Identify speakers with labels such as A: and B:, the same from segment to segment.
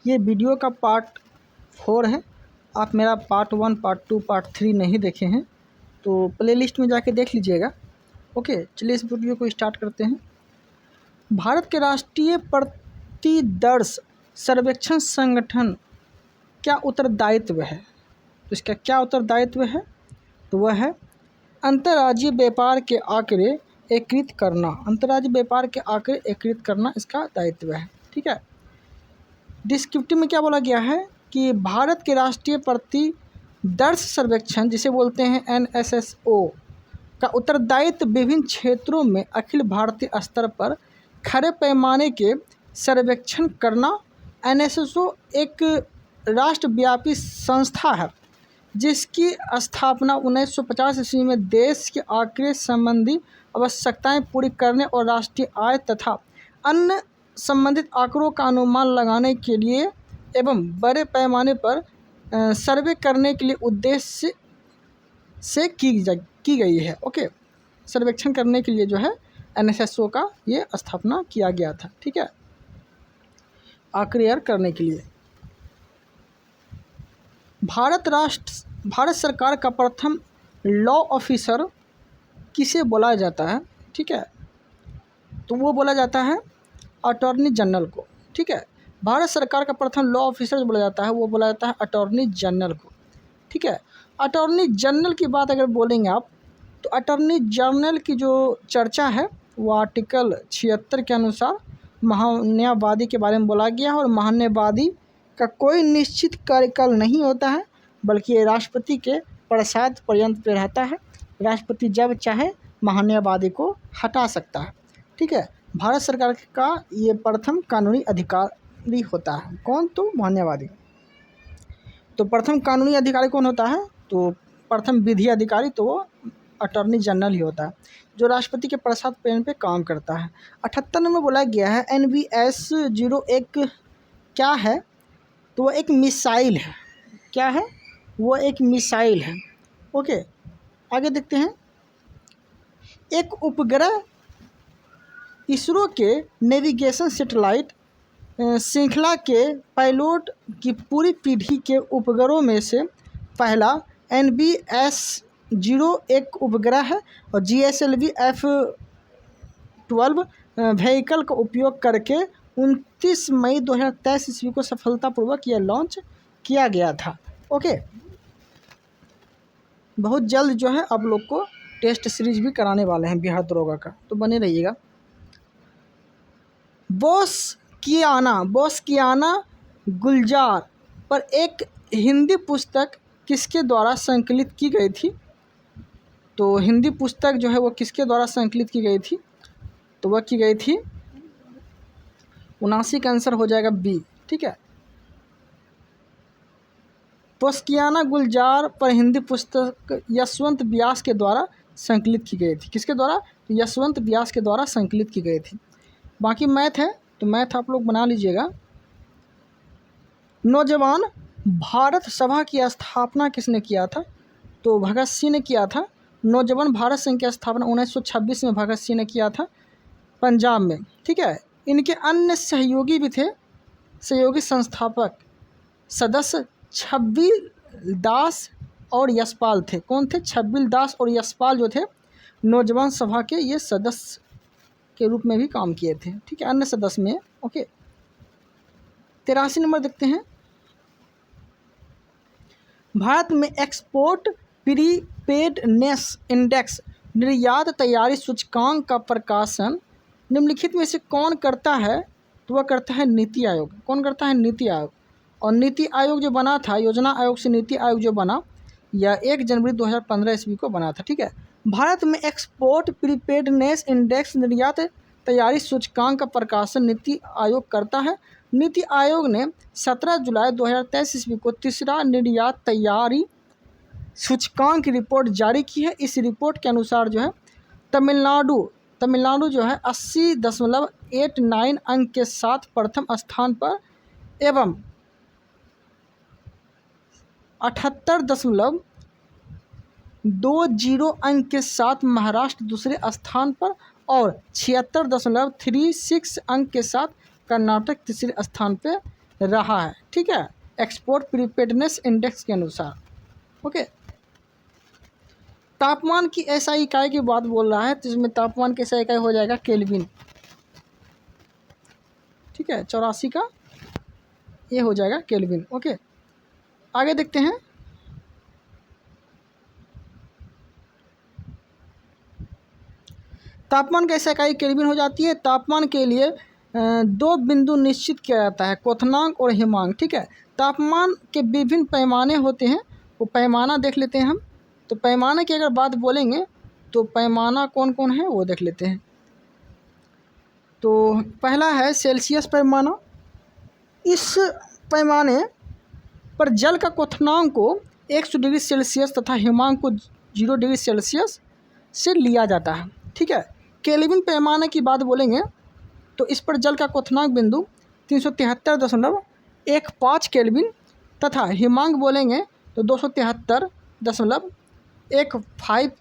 A: ये वीडियो का पार्ट 4 है। आप मेरा पार्ट 1, पार्ट 2, पार्ट 3 नहीं देखे हैं तो प्लेलिस्ट में जाके देख लीजिएगा। ओके, चलिए इस वीडियो को स्टार्ट करते हैं। भारत के राष्ट्रीय प्रतिदर्श सर्वेक्षण संगठन क्या उत्तरदायित्व है? तो इसका क्या उत्तरदायित्व है? तो वह है अंतर्राज्यीय व्यापार के आंकड़े एकत्रित करना। अंतर्राज्यीय व्यापार के आंकड़े एकत्रित करना इसका दायित्व है। ठीक है। डिस्क्रिप्टिव में क्या बोला गया है कि भारत के राष्ट्रीय प्रतिदर्श सर्वेक्षण, जिसे बोलते हैं NSSO, का उत्तरदायित्व विभिन्न क्षेत्रों में अखिल भारतीय स्तर पर खरे पैमाने के सर्वेक्षण करना। NSSO एक राष्ट्रव्यापी संस्था है जिसकी स्थापना 1950 ईस्वी में देश के आंकड़े संबंधी आवश्यकताएं पूरी करने और राष्ट्रीय आय तथा अन्य संबंधित आंकड़ों का अनुमान लगाने के लिए एवं बड़े पैमाने पर सर्वे करने के लिए उद्देश्य से की गई है। ओके, सर्वेक्षण करने के लिए जो है NSSO का ये स्थापना किया गया था। ठीक है, आंकड़े करने के लिए। भारत सरकार का प्रथम लॉ ऑफिसर किसे बोला जाता है? ठीक है, तो वो बोला जाता है अटॉर्नी जनरल को। ठीक है, भारत सरकार का प्रथम लॉ ऑफिसर जो बोला जाता है वो बोला जाता है अटॉर्नी जनरल को। ठीक है, अटॉर्नी जनरल की बात अगर बोलेंगे आप तो अटॉर्नी जनरल की जो चर्चा है वो आर्टिकल 76 के अनुसार महान्यायवादी के बारे में बोला गया है। और महान्यायवादी का कोई निश्चित कार्यकाल नहीं होता है, बल्कि ये राष्ट्रपति के प्रसाद पर्यंत पे रहता है। राष्ट्रपति जब चाहे महान्यायवादी को हटा सकता है। ठीक है, भारत सरकार का ये प्रथम कानूनी अधिकारी होता है। कौन? तो महान्यायवादी। तो प्रथम कानूनी अधिकारी कौन होता है? तो प्रथम विधि अधिकारी तो वो अटॉर्नी जनरल ही होता है, जो राष्ट्रपति के प्रसाद पर्यंत पे काम करता है। 78 में बोला गया है NVS 01 क्या है? तो वो एक मिसाइल है। क्या है? वो एक मिसाइल है। ओके, आगे देखते हैं। एक उपग्रह इसरो के नेविगेशन सैटेलाइट श्रृंखला के पायलट की पूरी पीढ़ी के उपग्रहों में से पहला NVS 01 उपग्रह है और GSLV F-12 व्हीकल का उपयोग करके 29 मई 2023 ईस्वी को सफलतापूर्वक यह लॉन्च किया गया था। ओके, बहुत जल्द जो है आप लोग को टेस्ट सीरीज भी कराने वाले हैं बिहार दरोगा का, तो बने रहिएगा। बोस्कियाना गुलजार पर एक हिंदी पुस्तक किसके द्वारा संकलित की गई थी? तो हिंदी पुस्तक जो है वो किसके द्वारा संकलित की गई थी? तो वह की गई थी 79 का आंसर हो जाएगा B। ठीक है, बोस्कियाना गुलजार पर हिंदी पुस्तक यशवंत व्यास के द्वारा संकलित की गई थी। किसके द्वारा? तो यशवंत व्यास के द्वारा संकलित की गई थी। बाकी मैथ है तो मैथ आप लोग बना लीजिएगा। नौजवान भारत सभा की स्थापना किसने किया था? तो भगत सिंह ने किया था। नौजवान भारत संघ की स्थापना 1926 में भगत सिंह ने किया था, पंजाब में। ठीक है, इनके अन्य सहयोगी भी थे, सहयोगी संस्थापक सदस्य छब्बीर दास और यशपाल थे। कौन थे? छब्बीर दास और यशपाल जो थे नौजवान सभा के ये सदस्य के रूप में भी काम किए थे। ठीक है, अन्य सदस्य में। ओके, 83 नंबर देखते हैं। भारत में एक्सपोर्ट प्रीपेडनेस इंडेक्स निर्यात तैयारी सूचकांक का प्रकाशन निम्नलिखित में से कौन करता है? तो वह करता है नीति आयोग। कौन करता है? नीति आयोग। और नीति आयोग जो बना था, योजना आयोग से नीति आयोग जो बना, यह 1 जनवरी 2015 ईस्वी को बना था। ठीक है, भारत में एक्सपोर्ट प्रीपेडनेस इंडेक्स निर्यात तैयारी सूचकांक का प्रकाशन नीति आयोग करता है। नीति आयोग ने 17 जुलाई 2023 ईस्वी को तीसरा निर्यात तैयारी सूचकांक की रिपोर्ट जारी की है। इस रिपोर्ट के अनुसार जो है तमिलनाडु जो है 80.89 अंक के साथ प्रथम स्थान पर एवं 78.20 अंक के साथ महाराष्ट्र दूसरे स्थान पर और 76.36 अंक के साथ कर्नाटक तीसरे स्थान पर रहा है, ठीक है, एक्सपोर्ट प्रिपेयर्डनेस इंडेक्स के अनुसार। ओके, तापमान की एसआई इकाई की बात बोल रहा है, तो इसमें तापमान की एसआई इकाई हो जाएगा केल्विन, ठीक है, 84 का ये हो जाएगा केल्विन। ओके, आगे देखते हैं। तापमान की एसआई इकाई केल्विन हो जाती है। तापमान के लिए दो बिंदु निश्चित किया जाता है, क्वथनांक और हिमांक, ठीक है। तापमान के विभिन्न पैमाने होते हैं, वो पैमाना देख लेते हैं हम। तो पैमाने की अगर बात बोलेंगे तो पैमाना कौन कौन है वो देख लेते हैं। तो पहला है सेल्सियस पैमाना। इस पैमाने पर जल का क्वथनांक को 100 डिग्री सेल्सियस तथा हिमांक को 0 डिग्री सेल्सियस से लिया जाता है, ठीक है। केल्विन पैमाने की बात बोलेंगे तो इस पर जल का क्वथनांक बिंदु 373.15 केल्विन तथा हिमांक बोलेंगे तो 273.15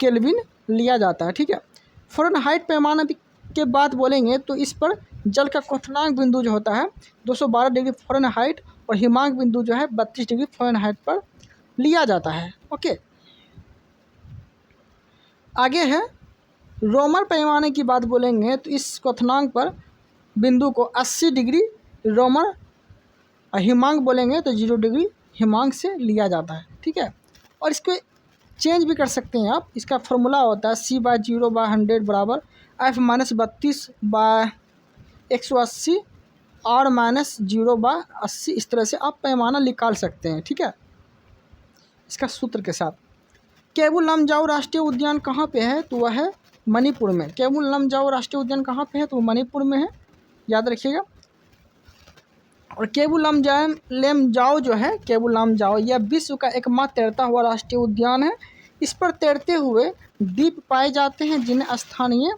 A: केल्विन लिया जाता है, ठीक है। फ़ारेनहाइट पैमाने के बात बोलेंगे तो इस पर जल का क्वथनांक बिंदु जो होता है 212 डिग्री फ़ारेनहाइट और हिमांक बिंदु जो है 32 डिग्री फ़ारेनहाइट पर लिया जाता है। ओके, आगे है रोमर पैमाने की बात बोलेंगे तो इस क्वथनांक पर बिंदु को 80 डिग्री रोमर और हिमांक बोलेंगे तो 0 डिग्री हिमांक से लिया जाता है, ठीक है। और इसको चेंज भी कर सकते हैं आप। इसका फॉर्मूला होता है C/0/100 बराबर F-32/180 R-0/80। इस तरह से आप पैमाना निकाल सकते हैं, ठीक है, इसका सूत्र के साथ। केबुल लमजाओ राष्ट्रीय उद्यान कहाँ पे है? तो वह है मणिपुर में। केबुल लमजाओ राष्ट्रीय उद्यान कहाँ पे है? तो वो मणिपुर में है, याद रखिएगा। और केबुल लमजाओ जो है, केबुल लमजाओ यह विश्व का एकमात्र तैरता हुआ राष्ट्रीय उद्यान है। इस पर तैरते हुए द्वीप पाए जाते हैं जिन्हें स्थानीय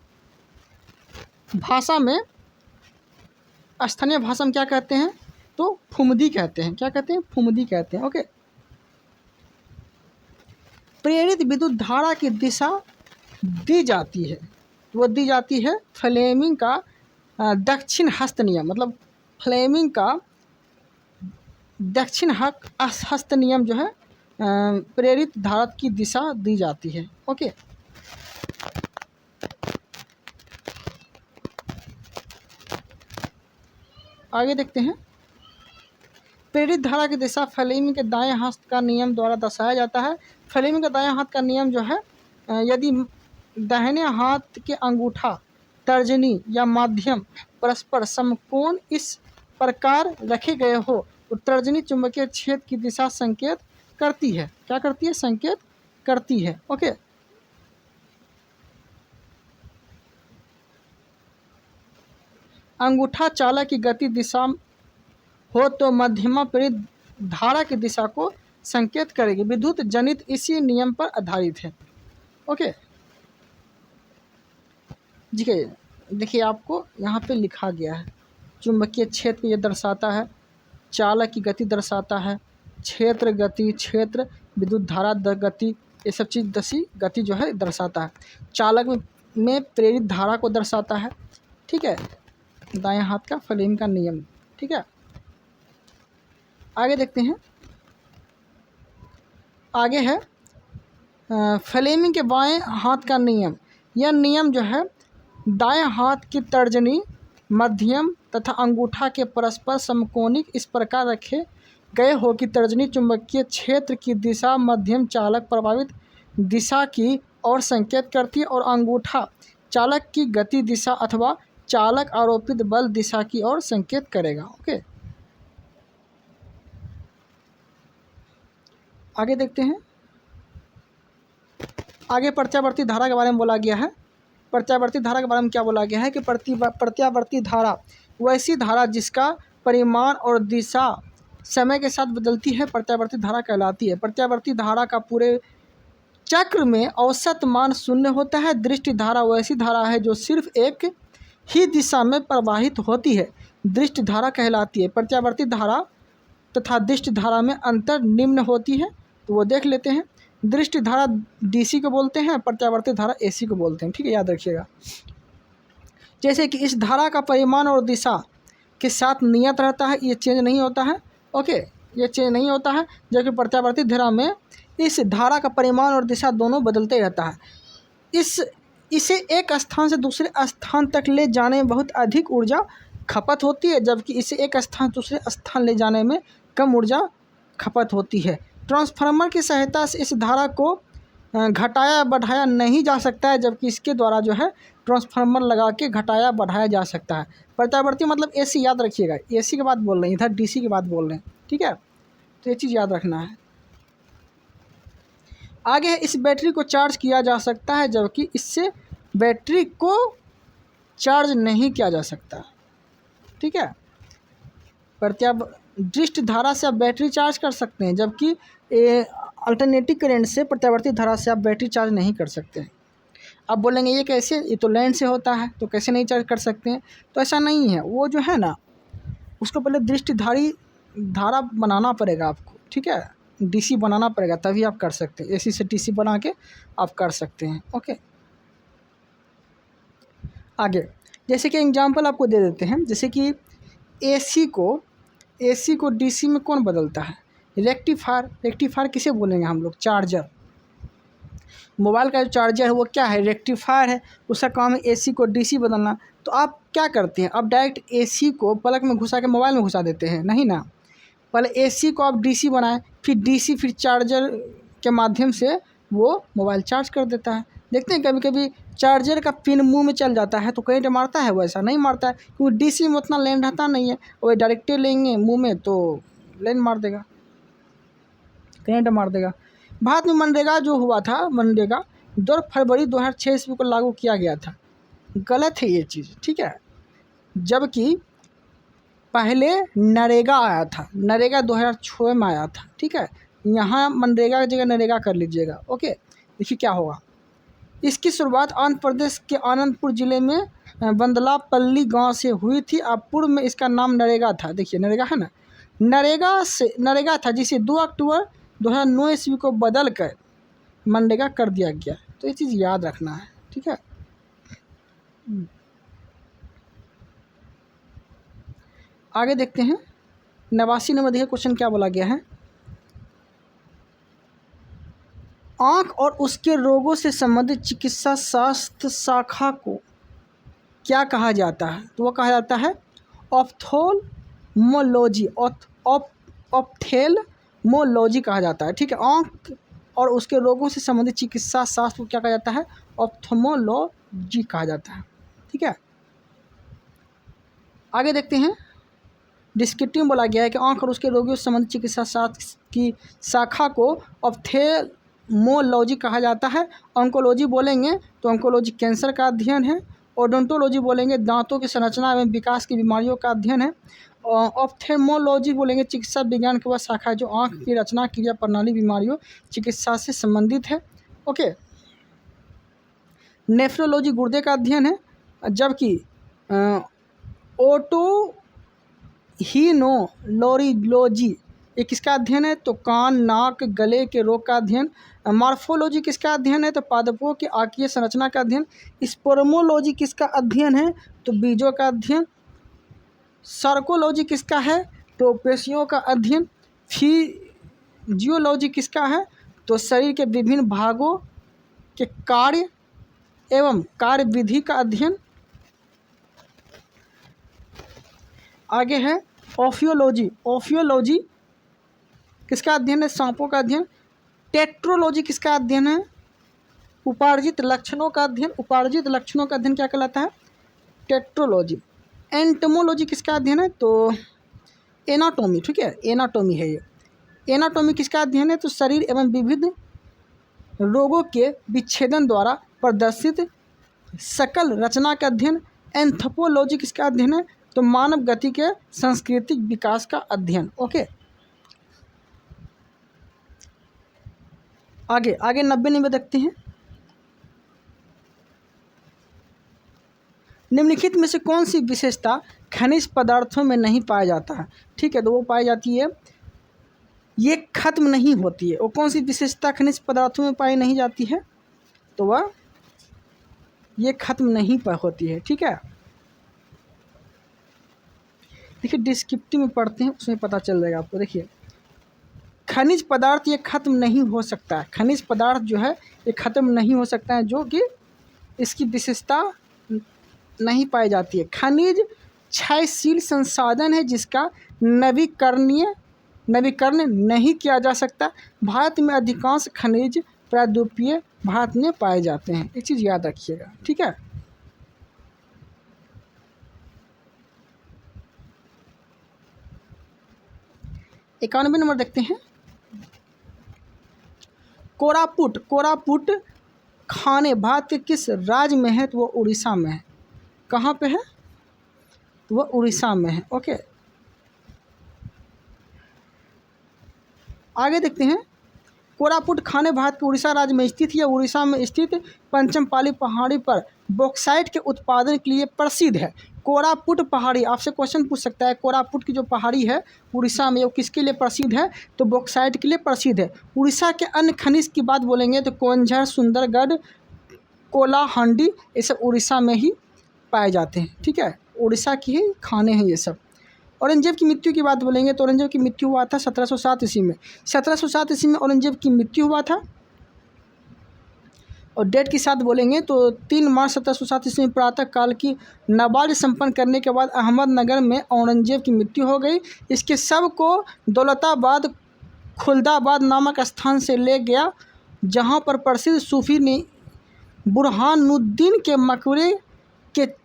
A: भाषा में क्या कहते हैं? तो फुमदी कहते हैं। क्या कहते हैं? फुमदी कहते हैं। ओके, प्रेरित विद्युत धारा की दिशा दी जाती है, वो दी जाती है फ्लेमिंग का दक्षिण हस्त नियम। मतलब फ्लेमिंग का दक्षिण हस्त नियम जो है प्रेरित धारा की दिशा दी जाती है। ओके, आगे देखते हैं। प्रेरित धारा की दिशा फ्लेमिंग के दाएं हाथ का नियम द्वारा दर्शाया जाता है। फ्लेमिंग का दाएं हाथ का नियम जो है, यदि दाहिने हाथ के अंगूठा, तर्जनी या माध्यम परस्पर समकोण इस प्रकार रखे गए हो तो तर्जनी चुंबकीय क्षेत्र की दिशा संकेत करती है। क्या करती है? संकेत करती है। ओके, अंगूठा चालक की गति दिशा हो तो मध्यमा प्रेरित धारा की दिशा को संकेत करेगी। विद्युत जनित इसी नियम पर आधारित है। ओके जी, देखिए आपको यहाँ पे लिखा गया है, चुंबकीय क्षेत्र को ये दर्शाता है, चालक की गति दर्शाता है, क्षेत्र गति, क्षेत्र विद्युत धारा गति, ये सब चीज़ गति जो है दर्शाता है। चालक में प्रेरित धारा को दर्शाता है, ठीक है, दाएं हाथ का फ्लेमिंग का नियम, ठीक है। आगे देखते हैं। आगे है फ्लेमिंग के बाएं हाथ का नियम। यह नियम जो है दाएं हाथ की तर्जनी, मध्यम तथा अंगूठा के परस्पर समकोणिक इस प्रकार रखे गए हो कि तर्जनी चुंबकीय क्षेत्र की दिशा मध्यम चालक प्रभावित दिशा की ओर संकेत करती है और अंगूठा चालक की गति दिशा अथवा चालक आरोपित बल दिशा की ओर संकेत करेगा। ओके, आगे देखते हैं। आगे प्रत्यावर्ती धारा के बारे में बोला गया है। प्रत्यावर्ती धारा के बारे में क्या बोला गया है कि प्रत्यावर्ती धारा वैसी धारा जिसका परिमाण और दिशा समय के साथ बदलती है, प्रत्यावर्ती धारा कहलाती है। प्रत्यावर्ती धारा का पूरे चक्र में औसत मान 0 होता है। दृष्टि धारा वैसी धारा है जो सिर्फ एक ही दिशा में प्रवाहित होती है, दृष्टि धारा कहलाती है। प्रत्यावर्ती धारा तथा दृष्टि धारा में अंतर निम्न होती है, तो वो देख लेते हैं। दृष्टि धारा DC को बोलते हैं, प्रत्यावर्ती धारा AC को बोलते हैं, ठीक है, याद रखिएगा। जैसे कि इस धारा का परिमाण और दिशा के साथ नियत रहता है, ये चेंज नहीं होता है। ओके, ये चेंज नहीं होता है, जबकि प्रत्यावर्ती धारा में इस धारा का परिमाण और दिशा दोनों बदलते रहता है। इसे एक स्थान से दूसरे स्थान तक ले जाने में बहुत अधिक ऊर्जा खपत होती है, जबकि इसे एक स्थान से दूसरे स्थान ले जाने में कम ऊर्जा खपत होती है। ट्रांसफार्मर की सहायता से इस धारा को घटाया बढ़ाया नहीं जा सकता है, जबकि इसके द्वारा जो है ट्रांसफार्मर लगा के घटाया बढ़ाया जा सकता है। प्रत्यावर्ती मतलब एसी, याद रखिएगा, एसी की बात बोल रहे हैं, इधर डीसी की बात बोल रहे हैं, ठीक है, तो ये चीज़ याद रखना है। आगे इस बैटरी को चार्ज किया जा सकता है, जबकि इससे बैटरी को चार्ज नहीं किया जा सकता, ठीक है। प्रत्यावर्ती धारा से आप बैटरी चार्ज कर सकते हैं, जबकि अल्टरनेटिंग करंट से प्रत्यावर्ती धारा से आप बैटरी चार्ज नहीं कर सकते हैं। आप बोलेंगे ये कैसे, ये तो लाइन से होता है तो कैसे नहीं चार्ज कर सकते हैं, तो ऐसा नहीं है। वो जो है ना, उसको पहले दृष्टिधारी धारा बनाना पड़ेगा आपको, ठीक है, डीसी बनाना पड़ेगा, तभी आप कर सकते हैं। एसी से डीसी बना के आप कर सकते हैं। ओके, आगे जैसे कि एग्जांपल आपको दे देते हैं, जैसे कि एसी को डीसी में कौन बदलता है, रेक्टिफायर। रेक्टिफायर किसे बोलेंगे हम लोग, चार्जर। मोबाइल का जो चार्जर है वो क्या है, रेक्टिफायर है, उसका काम है एसी को डीसी बदलना। तो आप क्या करते हैं, आप डायरेक्ट एसी को प्लग में घुसा के मोबाइल में घुसा देते हैं, नहीं ना, पहले एसी को आप डीसी बनाएं, फिर डीसी, फिर चार्जर के माध्यम से वो मोबाइल चार्ज कर देता है। देखते हैं कभी कभी चार्जर का पिन मुंह में चल जाता है तो करंट मारता है, वैसा नहीं मारता है, क्योंकि डीसी में उतना लाइन रहता नहीं है, वो डायरेक्ट लेंगे मुंह में तो लाइन मार देगा, करंट मार देगा। भारत में मनरेगा जो हुआ था, मनरेगा 2 फरवरी 2006 ईस्वी को लागू किया गया था। गलत है ये चीज़, ठीक है, जबकि पहले नरेगा आया था, नरेगा 2006 में आया था, ठीक है। यहाँ मनरेगा की जगह नरेगा कर लीजिएगा। ओके, देखिए क्या होगा। इसकी शुरुआत आंध्र प्रदेश के आनंदपुर ज़िले में बंदलापल्ली गांव से हुई थी। अब पूर्व में इसका नाम नरेगा था, देखिए नरेगा है ना, नरेगा था, जिसे 2 अक्टूबर 2009 ईस्वी को बदल कर मनरेगा कर दिया गया। तो ये चीज़ याद रखना है, ठीक है। आगे देखते हैं 89 नंबर, देखिए क्वेश्चन क्या बोला गया है। आँख और उसके रोगों से संबंधित चिकित्सा शास्त्र शाखा को क्या कहा जाता है, तो वो कहा जाता है ऑप्थेल्मोलॉजी, ऑप्थेल्मोलॉजी कहा जाता है, ठीक है। आँख और उसके रोगों से संबंधित चिकित्सा शास्त्र को क्या कहा जाता है, ऑप्थेल्मोलॉजी कहा जाता है, ठीक है। आगे देखते हैं, डिस्क्रिप्टिव बोला गया है कि आँख और उसके रोगियों से संबंधित चिकित्सा शास्त्र की शाखा को ऑप्थेल्मोलॉजी कहा जाता है। ऑन्कोलॉजी बोलेंगे तो ऑन्कोलॉजी कैंसर का अध्ययन है। ओडोंटोलॉजी बोलेंगे दांतों की संरचना एवं विकास की बीमारियों का अध्ययन है। ऑप्थेल्मोलॉजी बोलेंगे चिकित्सा विज्ञान की वह शाखा है जो आँख की रचना, क्रिया प्रणाली, बीमारियों, चिकित्सा से संबंधित है। ओके, नेफ्रोलॉजी गुर्दे का अध्ययन है, जबकि ओटोहीनोलॉजी ये किसका अध्ययन है, तो कान, नाक, गले के रोग का अध्ययन। मॉर्फोलॉजी किसका अध्ययन है, तो पादपों की आँखीय संरचना का अध्ययन। स्पर्मोलॉजी किसका अध्ययन है, तो बीजों का अध्ययन। सर्कोलॉजी किसका है, तो पेशियों का अध्ययन। फिजियोलॉजी किसका है, तो शरीर के विभिन्न भागों के कार्य एवं कार्य विधि का अध्ययन। आगे है ओफियोलॉजी किसका अध्ययन है, सांपों का अध्ययन। टेट्रोलॉजी किसका अध्ययन है, उपार्जित लक्षणों का अध्ययन। उपार्जित लक्षणों का अध्ययन क्या कहलाता है, टेट्रोलॉजी। एंटोमोलॉजी किसका अध्ययन है, तो एनाटोमी, ठीक है, एनाटोमी है ये। एनाटोमी किसका अध्ययन है, तो शरीर एवं विविध रोगों के विच्छेदन द्वारा प्रदर्शित सकल रचना का अध्ययन। एंथ्रोपोलॉजी किसका अध्ययन है, तो मानव गति के सांस्कृतिक विकास का अध्ययन। ओके, आगे 90 में देखते हैं। निम्नलिखित में से कौन सी विशेषता खनिज पदार्थों में नहीं पाया जाता है, ठीक है, तो वो पाई जाती है, ये खत्म नहीं होती है। वो कौन सी विशेषता खनिज पदार्थों में पाई नहीं जाती है, तो वह ये खत्म नहीं होती है, ठीक है। देखिए डिस्क्रिप्टिव में पढ़ते हैं, उसमें पता चल जाएगा आपको। देखिए खनिज पदार्थ ये ख़त्म नहीं हो सकता है, खनिज पदार्थ जो है ये ख़त्म नहीं हो सकता है, जो कि इसकी विशेषता नहीं पाई जाती है। खनिज क्षयशील संसाधन है जिसका नवीकरण नहीं किया जा सकता। भारत में अधिकांश खनिज प्रायद्वीपीय भारत में पाए जाते हैं, एक चीज़ याद रखिएगा, ठीक है। इक्यानवे नंबर देखते हैं। कोरापुट खाने भारत के किस राज्य में है? तो वो उड़ीसा में है। कहाँ पे है? तो वो उड़ीसा में है। ओके, आगे देखते हैं। कोरापुट खाने भारत के उड़ीसा राज्य में स्थित है। उड़ीसा में स्थित पंचमपाली पहाड़ी पर बॉक्साइट के उत्पादन के लिए प्रसिद्ध है। कोरापुट पहाड़ी, आपसे क्वेश्चन पूछ सकता है, कोरापुट की जो पहाड़ी है उड़ीसा में, वो किसके लिए प्रसिद्ध है? तो बॉक्साइट के लिए प्रसिद्ध है। उड़ीसा के अन्य खनिज की बात बोलेंगे तो कोंझर, सुंदरगढ़, कोलाहंडी, ये सब उड़ीसा में ही पाए जाते हैं, ठीक है। उड़ीसा की ही खाने हैं ये सब। औरंगजेब की मृत्यु की बात बोलेंगे तो औरंगजेब की मृत्यु हुआ था 1707 ईस्वी में। 1707 ईस्वी में औरंगजेब की मृत्यु हुआ था। और डेट के साथ बोलेंगे तो 3 मार्च 1707 ईस्वी में प्रातः काल की नमाज संपन्न करने के बाद अहमदनगर में औरंगजेब की मृत्यु हो गई। इसके शव को दौलताबाद खुलदाबाद नामक स्थान से ले गया, जहां पर प्रसिद्ध सूफी ने बुरहानुद्दीन के मकबरे के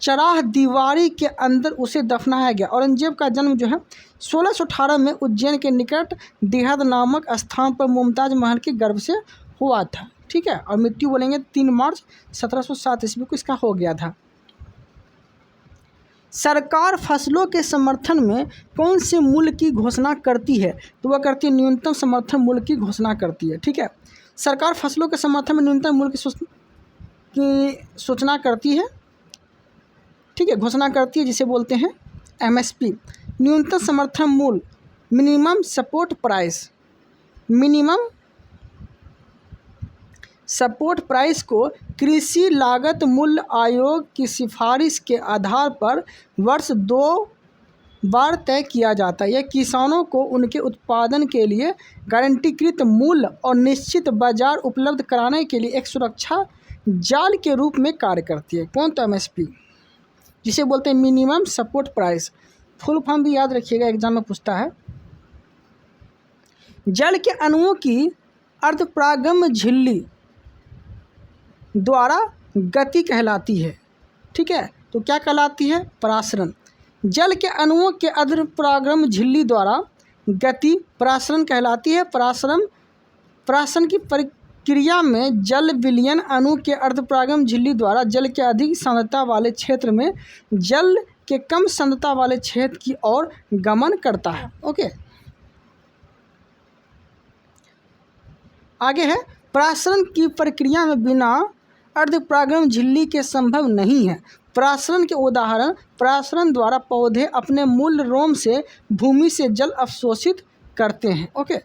A: चराह दीवारी के अंदर उसे दफनाया गया। औरंगजेब का जन्म जो है 1618 में उज्जैन के निकट देहद नामक स्थान पर मुमताज़ महल के गर्भ से हुआ था, ठीक है। और मृत्यु बोलेंगे 3 मार्च 1707 ईस्वी को इसका हो गया था। सरकार फसलों के समर्थन में कौन से मूल्य की घोषणा करती है? तो वह करती है न्यूनतम समर्थन मूल्य की घोषणा करती है, ठीक है। सरकार फसलों के समर्थन में न्यूनतम मूल्य की सूचना करती है, ठीक है, घोषणा करती है, जिसे बोलते हैं MSP, न्यूनतम समर्थन मूल्य, minimum support price. Minimum support price को कृषि लागत मूल्य आयोग की सिफारिश के आधार पर वर्ष 2 बार तय किया जाता है। यह किसानों को उनके उत्पादन के लिए गारंटीकृत मूल्य और निश्चित बाजार उपलब्ध कराने के लिए एक सुरक्षा जाल के रूप में कार्य करती है। कौन? तो MSP, जिसे बोलते हैं minimum support price. Full form भी याद रखिएगा, एग्जाम में पूछता है। जल के अणुओं की अर्धपरागम झिल्ली द्वारा गति कहलाती है, ठीक है। तो क्या कहलाती है? परासरण। जल के अणुओं के अर्धपरागम झिल्ली द्वारा गति परासरण कहलाती है। परासरण की प्रक्रिया में जल विलयन अणु के अर्धपरागम झिल्ली द्वारा जल के अधिक सांद्रता वाले क्षेत्र में जल के कम सांद्रता वाले क्षेत्र की ओर गमन करता है। ओके, आगे है परासरण की प्रक्रिया में बिना अर्धपरागम झिल्ली के संभव नहीं है। परासरण के उदाहरण, परासरण द्वारा पौधे अपने मूल रोम से भूमि से जल अवशोषित करते हैं। ओके,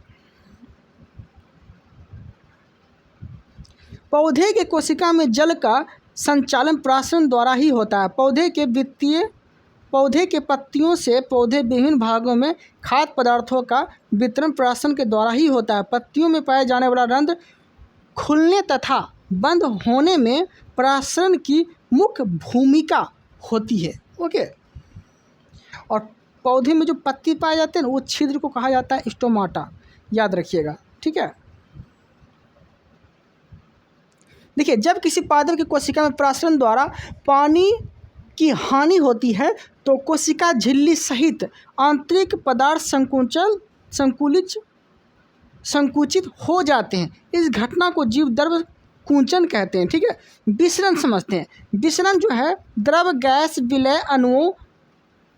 A: पौधे के कोशिका में जल का संचालन परासरण द्वारा ही होता है। पौधे के पत्तियों से पौधे विभिन्न भागों में खाद्य पदार्थों का वितरण परासरण के द्वारा ही होता है। पत्तियों में पाए जाने वाला रंध्र खुलने तथा बंद होने में परासरण की मुख्य भूमिका होती है। ओके, और पौधे में जो पत्ती पाए जाते हैं वो छिद्र को कहा जाता है स्टोमाटा, याद रखिएगा, ठीक है। देखिए, जब किसी पादप की कोशिका में परासरण द्वारा पानी की हानि होती है तो कोशिका झिल्ली सहित आंतरिक पदार्थ संकुचित हो जाते हैं। इस घटना को जीवद्रव्य कुंचन कहते हैं, ठीक है। विसरण समझते हैं। विसरण जो है द्रव गैस विलय अणुओं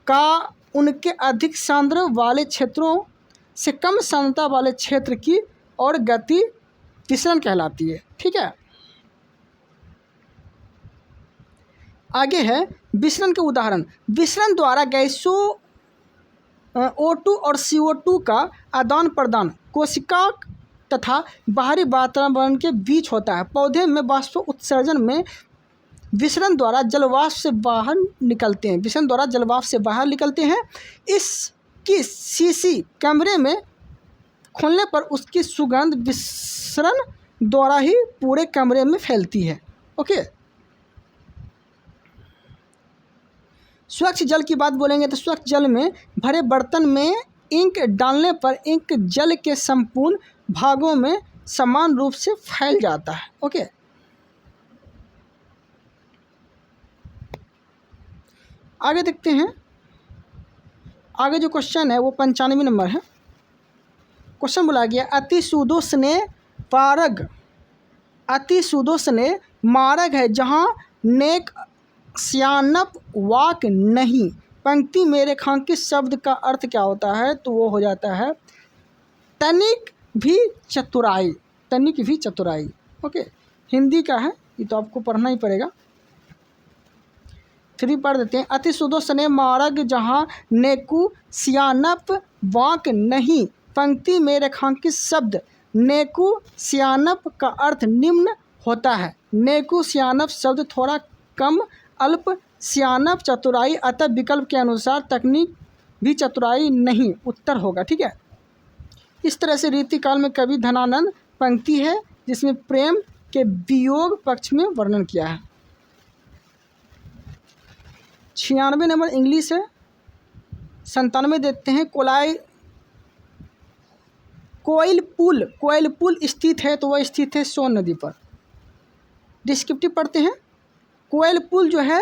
A: का उनके अधिक सांद्र वाले क्षेत्रों से कम सांद्रता वाले क्षेत्र की और गति विसरण कहलाती है, ठीक है। आगे है विसरण के उदाहरण। विसरण द्वारा गैसों O2 और CO2 का आदान प्रदान कोशिका तथा बाहरी वातावरण के बीच होता है। पौधे में वाष्प उत्सर्जन में विसरण द्वारा जलवाष्प से बाहर निकलते हैं, विसरण द्वारा जलवाष्प से बाहर निकलते हैं। इसकी शीशी कमरे में खोलने पर उसकी सुगंध विसरण द्वारा ही पूरे कमरे में फैलती है। ओके, स्वच्छ जल की बात बोलेंगे तो स्वच्छ जल में भरे बर्तन में इंक डालने पर इंक जल के संपूर्ण भागों में समान रूप से फैल जाता है। ओके, आगे देखते हैं। आगे जो क्वेश्चन है वो 95 नंबर है। क्वेश्चन बोला गया अति सुदोषने पारग, अति सुदोषने मार्ग है जहाँ नेक श्यानप वाक नहीं। पंक्ति में रेखांकित शब्द का अर्थ क्या होता है? तो वो हो जाता है तनिक भी चतुराई, तनिक भी चतुराई। ओके, हिंदी का है, ये तो आपको पढ़ना ही पड़ेगा। 3 पढ़ देते हैं। अति सुदोषने मार्ग जहाँ नेकु श्यानप वाक नहीं। पंक्ति में रेखांकित शब्द नेकु श्यानप का अर्थ निम्न होता है। नेकु श्यानप शब्द थोड़ा कम अल्प, श्यानप चतुराई, अतः विकल्प के अनुसार तकनीक भी चतुराई नहीं उत्तर होगा। ठीक है, इस तरह से रीतिकाल में कवि धनानंद पंक्ति है जिसमें प्रेम के वियोग पक्ष में वर्णन किया है। 96 नंबर इंग्लिश है। 97 देते हैं। कोयल पुल स्थित है, तो वह स्थित है सोन नदी पर। डिस्क्रिप्टिव पढ़ते हैं। कोयल पुल जो है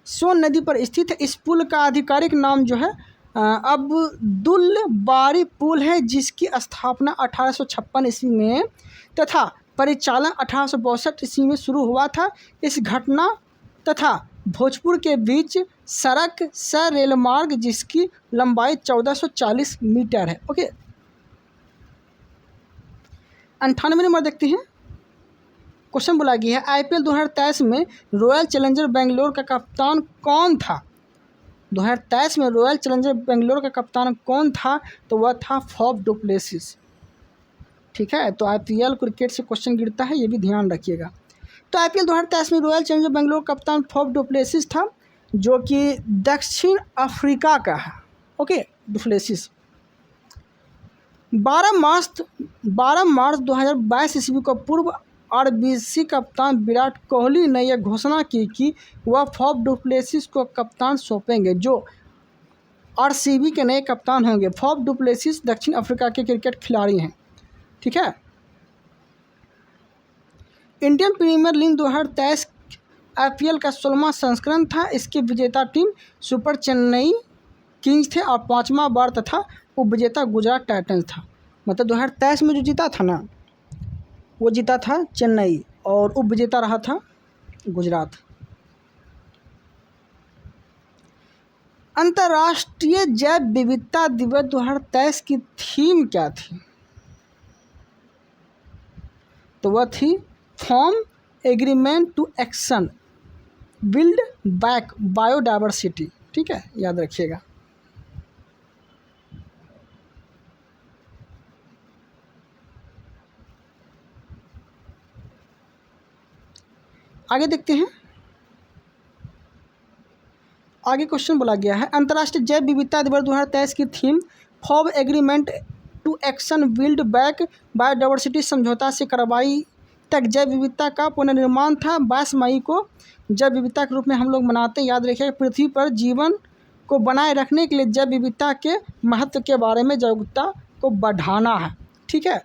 A: सोन नदी पर स्थित है। इस पुल का आधिकारिक नाम जो है अब्दुल बारी पुल है, जिसकी स्थापना 1856 ईस्वी में तथा परिचालन 1862 ईस्वी में शुरू हुआ था। इस घटना तथा भोजपुर के बीच सड़क स रेल मार्ग जिसकी लंबाई 1440 मीटर है। ओके, 98 नंबर देखते हैं। क्वेश्चन बोला गया है आईपीएल 2023 में रॉयल चैलेंजर बेंगलोर का कप्तान कौन था? 2023 में रॉयल चैलेंजर बेंगलोर का कप्तान कौन था? तो वह था फॉफ डुप्लेसिस। ठीक है, तो आईपीएल क्रिकेट से क्वेश्चन गिरता है, ये भी ध्यान रखिएगा। तो आईपीएल 2023 में रॉयल चैलेंजर बेंगलोर कप्तान फॉफ डुप्लेसिस था, जो कि दक्षिण अफ्रीका का है। ओके, डुप्लेसिस 12 मार्च 2022 ईस्वी को पूर्व आरबीसी कप्तान विराट कोहली ने यह घोषणा की कि वह फॉफ डुप्लेसिस को कप्तान सौंपेंगे, जो आरसीबी के नए कप्तान होंगे। फॉफ डुप्लेसिस दक्षिण अफ्रीका के क्रिकेट खिलाड़ी हैं। ठीक है, इंडियन प्रीमियर लीग 2023 आईपीएल का 16वां संस्करण था। इसकी विजेता टीम सुपर चेन्नई किंग्स थे और 5वां बार तथा उपविजेता गुजरात टाइटंस था। मतलब 2023 में जो जीता था ना, वो जीता था चेन्नई और उपविजेता रहा था गुजरात। अंतर्राष्ट्रीय जैव विविधता दिवस 2023 की थीम क्या थी? तो वह थी from agreement to action build back biodiversity. ठीक है, याद रखिएगा। आगे देखते हैं। आगे क्वेश्चन बोला गया है अंतर्राष्ट्रीय जैव विविधता दिवस 2023 की theme from agreement to action build back biodiversity समझौता से कार्रवाई तक जैव विविधता का पुनर्निर्माण था। 22 मई को जैव विविधता के रूप में हम लोग मनाते हैं। याद रखिए, पृथ्वी पर जीवन को बनाए रखने के लिए जैव विविधता के महत्व के बारे में जागरूकता को बढ़ाना है। ठीक है,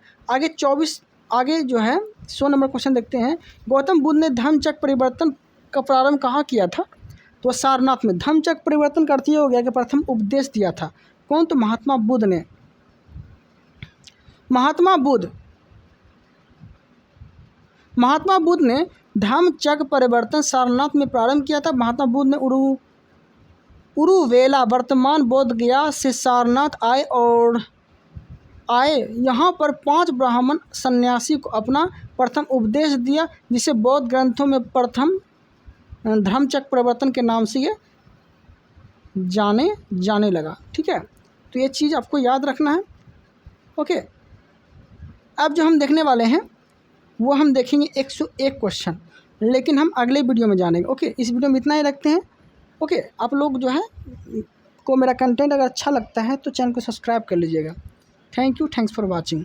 A: आगे जो है 100 नंबर क्वेश्चन देखते हैं। गौतम बुद्ध ने धम्मचक्र परिवर्तन का प्रारंभ कहाँ किया था? तो सारनाथ में। धम्मचक्र परिवर्तन का अर्थ ये हो गया कि प्रथम उपदेश दिया था कौन? तो महात्मा बुद्ध ने। महात्मा बुद्ध ने धम्मचक्र परिवर्तन सारनाथ में प्रारंभ किया था। महात्मा बुद्ध ने उरुवेला वर्तमान बोध गया से सारनाथ आए यहाँ पर 5 ब्राह्मण सन्यासी को अपना प्रथम उपदेश दिया, जिसे बौद्ध ग्रंथों में प्रथम धम्मचक्र परिवर्तन के नाम से ये जाने लगा। ठीक है, तो ये चीज़ आपको याद रखना है। ओके, अब जो हम देखने वाले हैं वो हम देखेंगे 101 क्वेश्चन। लेकिन हम अगले वीडियो में जानेंगे। ओके, इस वीडियो में इतना ही रखते हैं। ओके, आप लोग जो है को मेरा कंटेंट अगर अच्छा लगता है तो चैनल को सब्सक्राइब कर लीजिएगा। Thank you, thanks for watching.